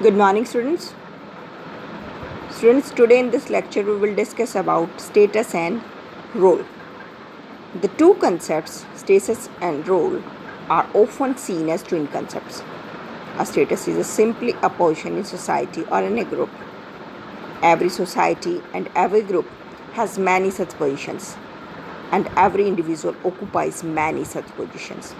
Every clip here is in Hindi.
Good morning, students. Students, today in this lecture we will discuss about status and role. The two concepts, status and role, are often seen as twin concepts. A status is simply a position in society or in a group. Every society and every group has many such positions, and every individual occupies many such positions.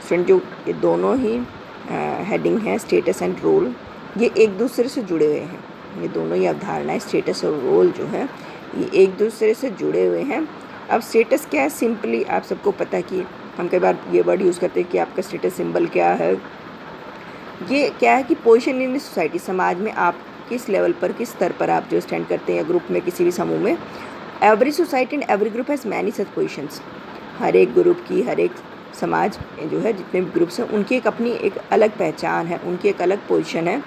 Student जो ये दोनों ही हेडिंग है स्टेटस एंड रोल, ये एक दूसरे से जुड़े हुए हैं। ये दोनों ही अवधारणाएं स्टेटस और रोल जो है ये एक दूसरे से जुड़े हुए हैं। अब स्टेटस क्या है, सिंपली आप सबको पता है कि हम कई बार ये वर्ड यूज़ करते हैं कि आपका स्टेटस सिंबल क्या है। ये क्या है कि पोजीशन इन सोसाइटी, समाज में आप किस लेवल पर, किस स्तर पर आप जो स्टैंड करते हैं, या ग्रुप में, किसी भी समूह में। Every society and every group has many such positions. हर एक ग्रुप की, हर एक समाज जो है, जितने भी ग्रुप्स हैं, उनकी एक अपनी एक अलग पहचान है, उनकी एक अलग पोजीशन है।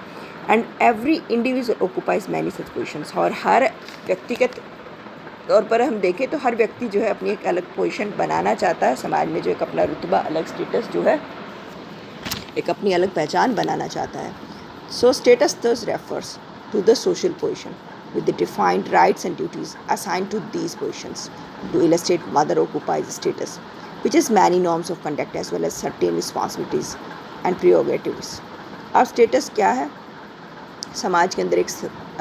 And every individual occupies many such positions. और हर व्यक्तिगत तौर पर हम देखें तो हर व्यक्ति जो है अपनी एक अलग पोजीशन बनाना चाहता है समाज में, जो एक अपना रुतबा, अलग स्टेटस जो है, एक अपनी अलग पहचान बनाना चाहता है। सो status thus refers to the social position with the defined rights and duties assigned to these positions. To illustrate, mother occupies status which is many norms of conduct as well as certain responsibilities and prerogatives. अब स्टेटस क्या है? समाज के अंदर एक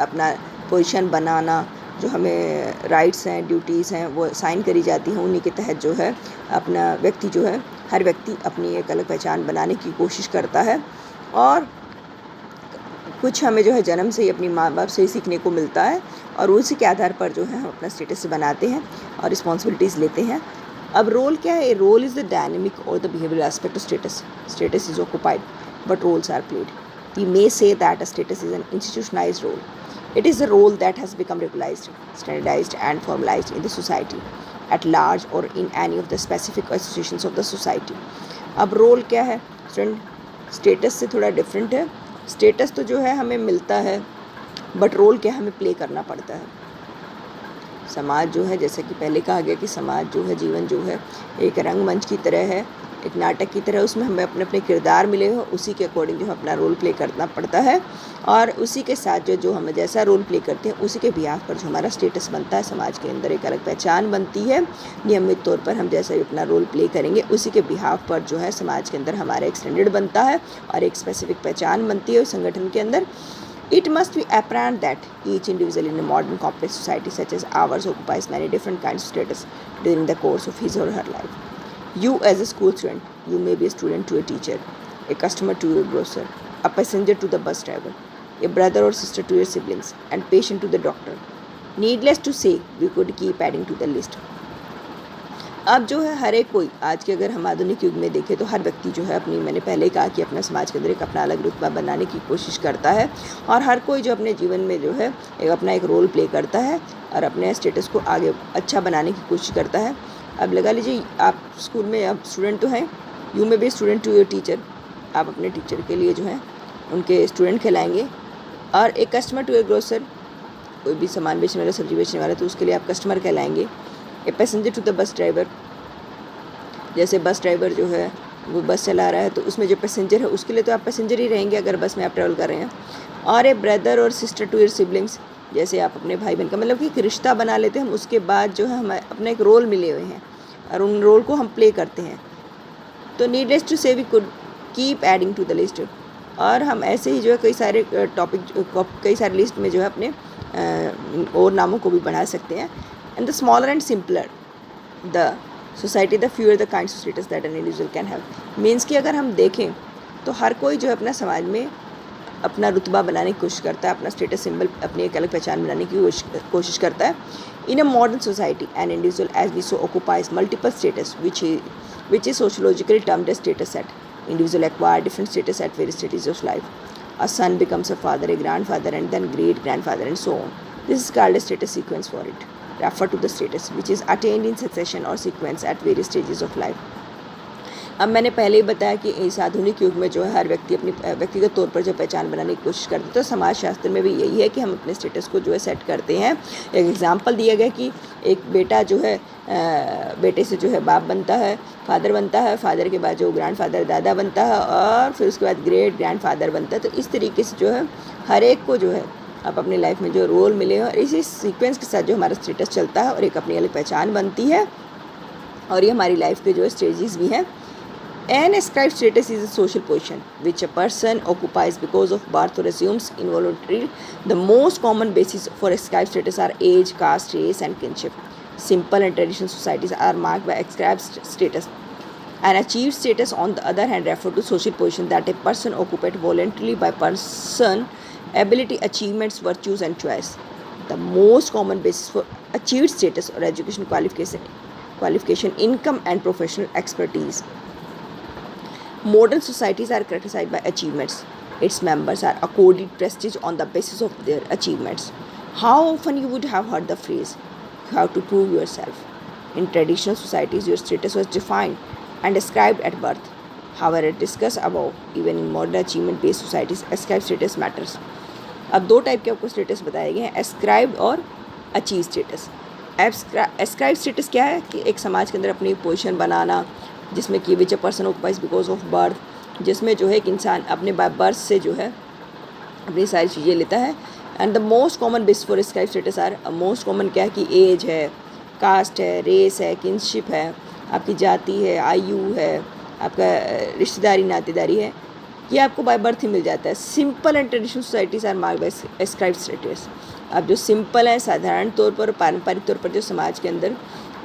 अपना पोजीशन बनाना, जो हमें राइट्स हैं, ड्यूटीज़ हैं, वो साइन करी जाती हैं, उन्हीं के तहत जो है अपना व्यक्ति जो है, हर व्यक्ति अपनी एक अलग पहचान बनाने की कोशिश करता है। और कुछ हमें जो है जन्म से ही अपनी माँ बाप से ही सीखने को मिलता है, और उसी के आधार पर जो है हम अपना स्टेटस बनाते हैं और रिस्पॉन्सिबिलिटीज़ लेते हैं। अब रोल क्या है? रोल इज़ द डायनेमिक और the behavioural aspect of status. Status is occupied but roles are played. We may say that a status is an institutionalized role. It is a role that has become regularized, standardized and formalized in the society at large or in any of the specific associations of the society. अब रोल क्या है स्टूडेंट? स्टेटस से थोड़ा डिफरेंट है। स्टेटस तो जो है हमें मिलता है, बट रोल क्या हमें प्ले करना पड़ता है। समाज जो है, जैसे कि पहले कहा गया कि समाज जो है, जीवन जो है एक रंगमंच की तरह है, एक नाटक की तरह। उसमें हमें अपने अपने किरदार मिले हो, उसी के अकॉर्डिंग जो है अपना रोल प्ले करना पड़ता है, और उसी के साथ जो हम जैसा रोल प्ले करते हैं उसी के बिहाफ पर जो हमारा स्टेटस बनता है, समाज के अंदर एक अलग पहचान बनती है। नियमित तौर पर हम जैसा भी अपना रोल प्ले करेंगे उसी के बिहाफ पर जो है समाज के अंदर हमारा एक स्टैंडर्ड बनता है और एक स्पेसिफिक पहचान बनती है उस संगठन के अंदर। It must be apparent that each individual in a modern complex society such as ours occupies many different kinds of status during the course of his or her life. You as a school student, you may be a student to a teacher, a customer to your grocer, a passenger to the bus driver, a brother or sister to your siblings, and patient to the doctor. Needless to say, we could keep adding to the list. अब जो है हर एक कोई, आज के अगर हम आधुनिक युग में देखें तो हर व्यक्ति जो है अपनी, मैंने पहले ही कहा कि अपना समाज के अंदर एक अपना अलग रुतबा बनाने की कोशिश करता है, और हर कोई जो अपने जीवन में जो है अपना एक रोल प्ले करता है और अपने स्टेटस को आगे अच्छा बनाने की कोशिश करता है। अब लगा लीजिए आप स्कूल में, अब स्टूडेंट तो हैं, you may be student to your teacher, आप अपने टीचर के लिए जो है उनके स्टूडेंट कहलाएंगे। और एक कस्टमर टू योर ग्रोसर, कोई भी सामान बेचने वाला, सब्जी बेचने वाला, तो उसके लिए आप कस्टमर कहलाएंगे। A passenger to the bus driver, जैसे बस ड्राइवर जो है वो बस चला रहा है तो उसमें जो पैसेंजर है उसके लिए तो आप पैसेंजर ही रहेंगे अगर बस में आप ट्रैवल कर रहे हैं। और ए ब्रदर और सिस्टर टू योर सिबलिंग्स, जैसे आप अपने भाई बहन का, मतलब कि एक रिश्ता बना लेते हैं हम, उसके बाद जो है हम अपना एक रोल मिले हुए हैं और उन रोल को हम प्ले करते हैं। तो needless to say we could keep adding to the list, और हम ऐसे ही जो है कई सारे टॉपिक, कई सारे लिस्ट में जो है अपने और नामों को भी बढ़ा सकते हैं। And the smaller and simpler the society the fewer the kinds of status that an individual can have. Means कि अगर हम देखें तो हर कोई जो है अपना समाज में अपना रुतबा बनाने की कोशिश करता है, अपना स्टेटस सिंबल, अपनी एक अलग पहचान बनाने की कोशिश करता है। In a modern society an individual as we so occupies multiple status which is sociologically termed as status set. Individual acquire different status at various stages of life. A son becomes a father, a grandfather, and then great grandfather, and so on. This is called a status sequence for it. Refer to the status which is attained in succession or sequence at various stages of life. अब मैंने पहले ही बताया कि इस आधुनिक युग में जो है हर व्यक्ति अपनी व्यक्तिगत तौर पर जो पहचान बनाने की कोशिश करता है, तो समाजशास्त्र में भी यही है कि हम अपने स्टेटस को जो है सेट करते हैं। एक एग्जांपल दिया गया कि एक बेटा जो है बेटे से जो है बाप बनता है, फादर बनता है, फादर के बाद जो ग्रैंड फादर दादा बनता है, और फिर उसके बाद ग्रेट ग्रैंड फादर बनता है। तो इस तरीके से जो है हर एक को जो है आप अपनी लाइफ में जो रोल मिले हैं और इसी सीक्वेंस के साथ जो हमारा स्टेटस चलता है और एक अपनी अलग पहचान बनती है, और ये हमारी लाइफ के जो स्टेजेस भी हैं। An ascribed status is a social position which a person occupies because of birth or assumes involuntarily. The most common basis for ascribed status are age, caste, race, and kinship. Simple and traditional societies are marked by ascribed status. An achieved status, on the other hand, refer to social position that a person occupied voluntarily by person, ability, achievements, virtues, and choice. The most common basis for achieved status or education qualification, income, and professional expertise. Modern societies are characterized by achievements. Its members are accorded prestige on the basis of their achievements. How often you would have heard the phrase, "You have to prove yourself." In traditional societies, your status was defined and ascribed at birth. However, discussed above, even in modern achievement-based societies, ascribed status matters. अब दो टाइप के आपको स्टेटस बताए गए हैं, एस्क्राइब्ड और अचीव स्टेटस। एस्क्राइब स्टेटस क्या है कि एक समाज के अंदर अपनी पोजीशन बनाना, जिसमें कि which a person occupies because of birth, जिसमें जो है एक इंसान अपने बर्थ से जो है अपनी सारी चीज़ें लेता है। And the most common base for ascribe status are, most common क्या है कि एज है, कास्ट है, रेस है, किनशिप है, आपकी जाति है, आयु है, आपका रिश्तेदारी नातेदारी है, ये आपको बाय बर्थ ही मिल जाता है। Simple and traditional societies are marked by ascribe status. अब जो सिंपल है, साधारण तौर पर, पारंपरिक तौर पर जो समाज के अंदर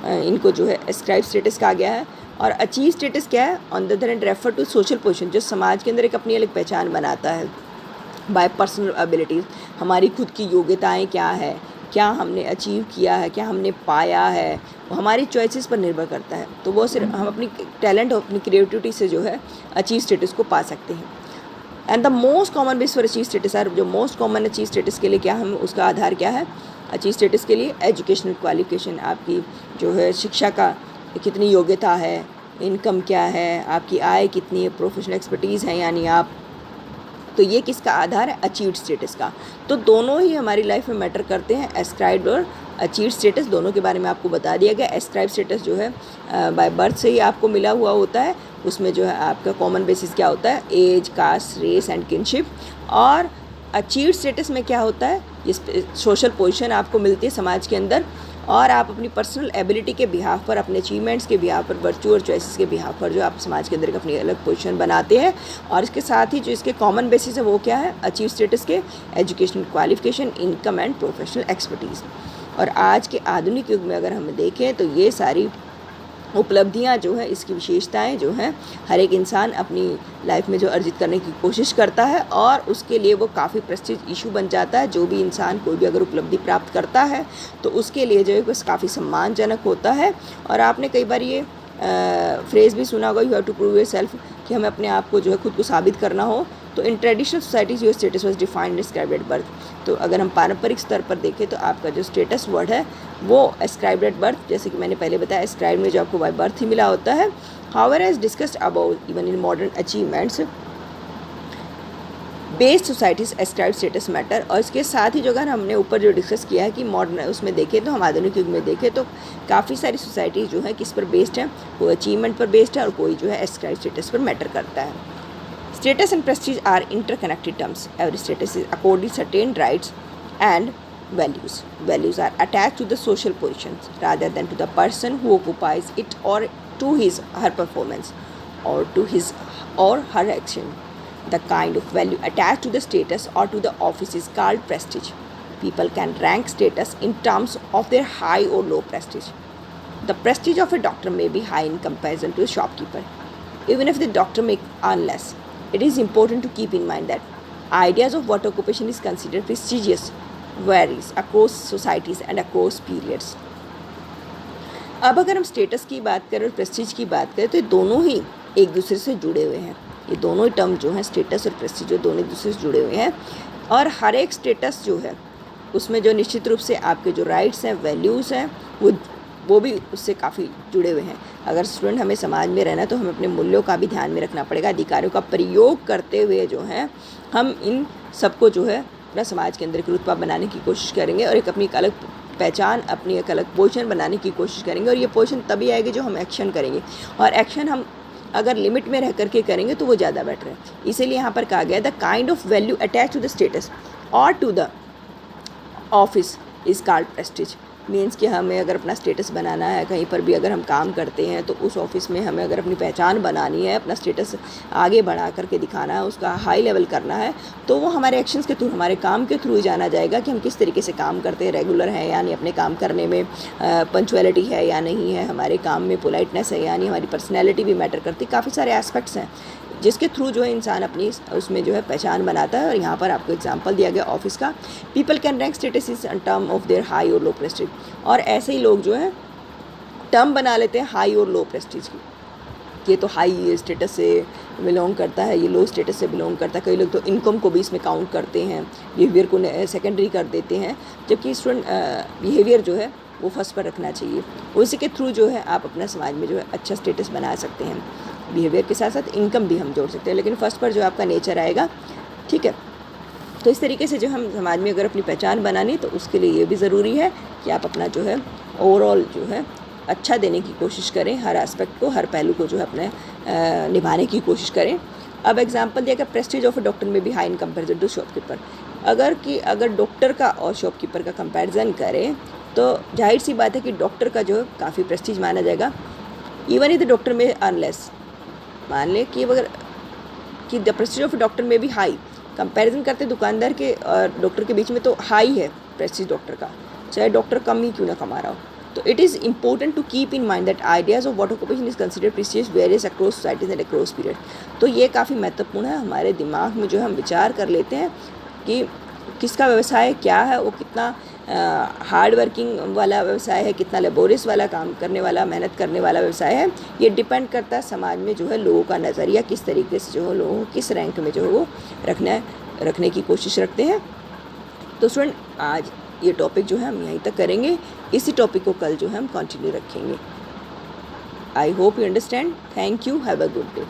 इनको जो है एस्क्राइब स्टेटस कहा गया है। और अचीव स्टेटस क्या है, on the other hand refer to social position, जो समाज के अंदर एक अपनी अलग पहचान बनाता है बाय पर्सनल एबिलिटीज़। हमारी खुद की योग्यताएं क्या है, क्या हमने अचीव किया है, क्या हमने पाया है, वो हमारी चॉइसेस पर निर्भर करता है। तो वो सिर्फ हम अपनी टैलेंट और अपनी क्रिएटिविटी से जो है अचीव स्टेटस को पा सकते हैं। And the most common base for achieve status are, जो मोस्ट कॉमन अचीव स्टेटस के लिए क्या हम उसका आधार क्या है अचीव स्टेटस के लिए, एजुकेशनल क्वालिफिकेशन, आपकी जो है शिक्षा का कितनी योग्यता है, इनकम क्या है, आपकी आय कितनी है, प्रोफेशनल एक्सपर्टीज़ है यानी आप, तो ये किसका आधार है, अचीव्ड स्टेटस का। तो दोनों ही हमारी लाइफ में मैटर करते हैं, एस्क्राइब्ड और अचीव्ड स्टेटस, दोनों के बारे में आपको बता दिया गया। एस्क्राइब स्टेटस जो है बाय बर्थ से ही आपको मिला हुआ होता है, उसमें जो है आपका कॉमन बेसिस क्या होता है, age, caste, race and kinship. और अचीव्ड स्टेटस में क्या होता है, इस सोशल पोजीशन आपको मिलती है समाज के अंदर, और आप अपनी पर्सनल एबिलिटी के बिहाफ पर, अपने अचीवमेंट्स के बिहाफ पर, वर्चू और चॉइसेस के बिहाफ पर जो आप समाज के अंदर एक अपनी अलग पोजीशन बनाते हैं। और इसके साथ ही जो इसके कॉमन बेसिस है वो क्या है, अचीव स्टेटस के educational qualification, income and professional expertise. और आज के आधुनिक युग में अगर हम देखें तो ये सारी उपलब्धियां जो है, इसकी विशेषताएं जो हैं, हर एक इंसान अपनी लाइफ में जो अर्जित करने की कोशिश करता है और उसके लिए वो काफ़ी प्रेस्टीज इशू बन जाता है। जो भी इंसान कोई भी अगर उपलब्धि प्राप्त करता है तो उसके लिए जो है बस काफ़ी सम्मानजनक होता है। और आपने कई बार ये फ्रेज़ भी सुना होगा, you have to prove yourself, कि हमें अपने आप को जो है खुद को साबित करना हो। तो in traditional societies your status was defined ascribed at birth. तो अगर हम पारंपरिक स्तर पर देखें तो आपका जो स्टेटस वर्ड है वो एस्क्राइब्ड एट बर्थ, जैसे कि मैंने पहले बताया, एस्क्राइब्ड में जो आपको बाय बर्थ ही मिला होता है। However as discussed about, even in modern achievements based societies ascribed status matter. और इसके साथ ही जो अगर हमने ऊपर जो डिस्कस किया है कि मॉडर्न उसमें देखें तो हम आधुनिक युग में देखें तो काफ़ी सारी सोसाइटीज़ जो है किस पर बेस्ड है, कोई अचीवमेंट पर बेस्ड है और कोई जो है एस्क्राइब्ड स्टेटस पर मैटर करता है। Status and prestige are interconnected terms. Every status is accorded certain rights and values. Values are attached to the social positions rather than to the person who occupies it, or to his her performance, or to his or her action. The kind of value attached to the status or to the office is called prestige. People can rank status in terms of their high or low prestige. The prestige of a doctor may be high in comparison to a shopkeeper, even if the doctor may earn less. It is important to keep in mind that ideas of what occupation is considered prestigious varies across societies and across periods. अब अगर हम स्टेटस की बात करें और प्रेस्टीज की बात करें तो ये दोनों ही एक दूसरे से जुड़े हुए हैं। ये दोनों ही टर्म जो हैं, स्टेटस और प्रेस्टीज, जो दोनों एक दूसरे से जुड़े हुए हैं। और हर एक स्टेटस जो है उसमें जो निश्चित रूप से आपके जो राइट्स हैं, वैल्यूज़ हैं, वो भी उससे काफ़ी जुड़े हुए हैं। अगर स्टूडेंट हमें समाज में रहना है तो हमें अपने मूल्यों का भी ध्यान में रखना पड़ेगा। अधिकारों का प्रयोग करते हुए जो है हम इन सबको जो है अपना समाज के अंदर एक रुतबा बनाने की कोशिश करेंगे और एक अपनी अलग पहचान, अपनी एक अलग पोजीशन बनाने की कोशिश करेंगे, और ये पोजीशन तभी आएगी जो हम एक्शन करेंगे, और एक्शन हम अगर लिमिट में रह करके करेंगे तो वो ज़्यादा बेटर है। इसीलिए यहाँ पर कहा गया the kind of value attach to the status और to the office is called prestige. Means कि हमें अगर अपना स्टेटस बनाना है, कहीं पर भी अगर हम काम करते हैं तो उस ऑफिस में हमें अगर अपनी पहचान बनानी है, अपना स्टेटस आगे बढ़ा करके दिखाना है, उसका हाई लेवल करना है, तो वो हमारे एक्शंस के थ्रू, हमारे काम के थ्रू ही जाना जाएगा कि हम किस तरीके से काम करते हैं, रेगुलर है या नहीं, अपने काम करने में पंक्चुअलिटी है या नहीं है, हमारे काम में पोलाइटनेस है या नहीं, हमारी पर्सनैलिटी भी मैटर करती, काफ़ी सारे एस्पेक्ट्स हैं जिसके थ्रू जो है इंसान अपनी उसमें जो है पहचान बनाता है। और यहाँ पर आपको एग्जांपल दिया गया ऑफिस का, people can rank status is term of their high और लो प्रेस्टीज। और ऐसे ही लोग जो है टर्म बना लेते हैं हाई और लो प्रेस्टीज की, ये तो हाई स्टेटस से बिलोंग करता है, ये लो स्टेटस से बिलोंग करता है। कई लोग तो इनकम को भी इसमें काउंट करते हैं, बिहेवियर को सेकेंडरी कर देते हैं, जबकि स्टूडेंट बिहेवियर जो है वो फर्स्ट पर रखना चाहिए। उसी के थ्रू जो है आप अपना समाज में जो है अच्छा स्टेटस बना सकते हैं। बिहेवियर के साथ साथ इनकम भी हम जोड़ सकते हैं, लेकिन फर्स्ट पर जो आपका नेचर आएगा, ठीक है। तो इस तरीके से जो हम समाज में अगर अपनी पहचान बनानी, तो उसके लिए ये भी ज़रूरी है कि आप अपना जो है ओवरऑल जो है अच्छा देने की कोशिश करें, हर एस्पेक्ट को, हर पहलू को जो है अपने निभाने की कोशिश करें। अब एग्जांपल दिया गया, प्रेस्टीज ऑफ ए डॉक्टर में भी high in comparison to shopkeeper. अगर डॉक्टर का और शॉपकीपर का कंपैरिजन करें तो जाहिर सी बात है कि डॉक्टर का जो काफ़ी प्रेस्टीज माना जाएगा, इवन इफ द डॉक्टर में अर्न लेस। मान लें कि अगर कि द प्रेस्टीज ऑफ डॉक्टर में भी हाई, कंपैरिजन करते दुकानदार के और डॉक्टर के बीच में तो हाई है प्रेस्टीज डॉक्टर का, चाहे डॉक्टर कम ही क्यों ना कमा रहा हो। तो it is important to keep in mind that ideas of what occupation is considered prestigious various across societies and across period. तो ये काफ़ी महत्वपूर्ण है, हमारे दिमाग में जो है हम विचार कर लेते हैं कि किसका व्यवसाय क्या है, वो कितना हार्ड वर्किंग वाला व्यवसाय है, कितना लेबोरियस वाला काम करने वाला, मेहनत करने वाला व्यवसाय है। ये डिपेंड करता है समाज में जो है लोगों का नज़रिया किस तरीके से जो है, लोगों को किस रैंक में जो है वो रखने की कोशिश रखते हैं। तो स्टूडेंट आज ये टॉपिक जो है हम यहीं तक करेंगे, इसी टॉपिक को कल जो है हम कंटिन्यू रखेंगे। I hope you understand. Thank you, have a good day.